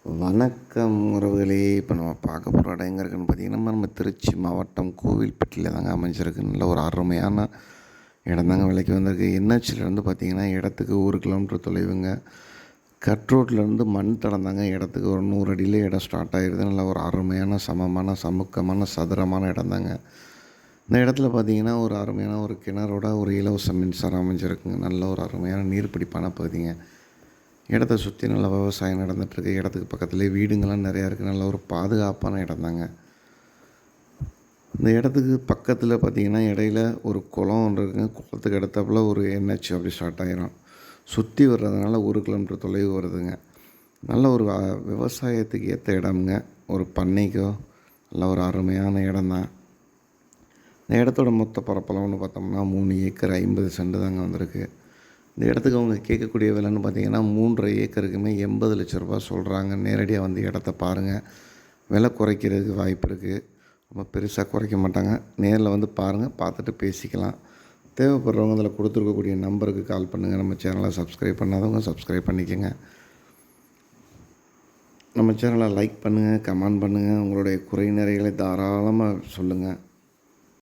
வணக்கம் உறவுகளே! இப்போ நம்ம பார்க்க போகிற இடம் எங்கே இருக்குன்னு பார்த்தீங்கன்னா, நம்ம திருச்சி மாவட்டம் கோவில்பட்டியில் தாங்க அமைஞ்சிருக்கு. நல்ல ஒரு அருமையான இடம் தாங்க விலைக்கு வந்திருக்கு. என்ஹெச்லேருந்து பார்த்தீங்கன்னா, இடத்துக்கு 1 கிலோமீட்டர் தொலைவுங்க. கட் ரோட்லேருந்து மண் தடம் தாங்க இடத்துக்கு ஒரு 100 அடியிலே இடம் ஸ்டார்ட் ஆகிடுது. நல்ல ஒரு அருமையான, சமமான, சமுக்கமான, சதுரமான இடம் தாங்க. இந்த இடத்துல பார்த்தீங்கன்னா, ஒரு அருமையான ஒரு கிணறோட ஒரு இலவச மின்சாரம் அமைஞ்சிருக்குங்க. நல்ல ஒரு அருமையான நீர்பிடிப்பான பகுதிங்க. இடத்த சுற்றி நல்லா விவசாயம் நடந்துகிட்ருக்கு. இடத்துக்கு பக்கத்துலேயே வீடுங்கள்லாம் நிறையா இருக்குது. நல்ல ஒரு பாதுகாப்பான இடம் தாங்க. இந்த இடத்துக்கு பக்கத்தில் பார்த்திங்கன்னா இடையில ஒரு குளம் ஒன்று இருக்குங்க. குளத்துக்கு அடுத்தாப்புல ஒரு என்ஹெச் அப்படி ஸ்டார்ட் ஆகிரும். சுற்றி வர்றதுனால 1 கிலோமீட்டர் தொலைவு வருதுங்க. நல்ல ஒரு விவசாயத்துக்கு ஏற்ற இடம்ங்க. ஒரு பண்ணைக்கோ நல்ல ஒரு அருமையான இடம் தான். இந்த இடத்தோட மொத்த பரப்பளவுன்னு பார்த்தோம்னா 3 ஏக்கர் 50 சென்ட் தாங்க வந்திருக்கு. இந்த இடத்துக்கு அவங்க கேட்கக்கூடிய விலைன்னு பார்த்தீங்கன்னா 3½ ஏக்கருக்குமே 80 லட்ச ரூபா சொல்கிறாங்க. நேரடியாக வந்து இடத்த பாருங்கள். விலை குறைக்கிறதுக்கு வாய்ப்பு இருக்குது. ரொம்ப பெருசாக குறைக்க மாட்டாங்க. நேரில் வந்து பாருங்கள், பார்த்துட்டு பேசிக்கலாம். தேவைப்படுறவங்க அதில் கொடுத்துருக்கக்கூடிய நம்பருக்கு கால் பண்ணுங்கள். நம்ம சேனலை சப்ஸ்கிரைப் பண்ணாதவங்க சப்ஸ்கிரைப் பண்ணிக்கோங்க. நம்ம சேனலை லைக் பண்ணுங்கள், கமெண்ட் பண்ணுங்கள். உங்களுடைய குறை நிறைகளை தாராளமாக சொல்லுங்கள்.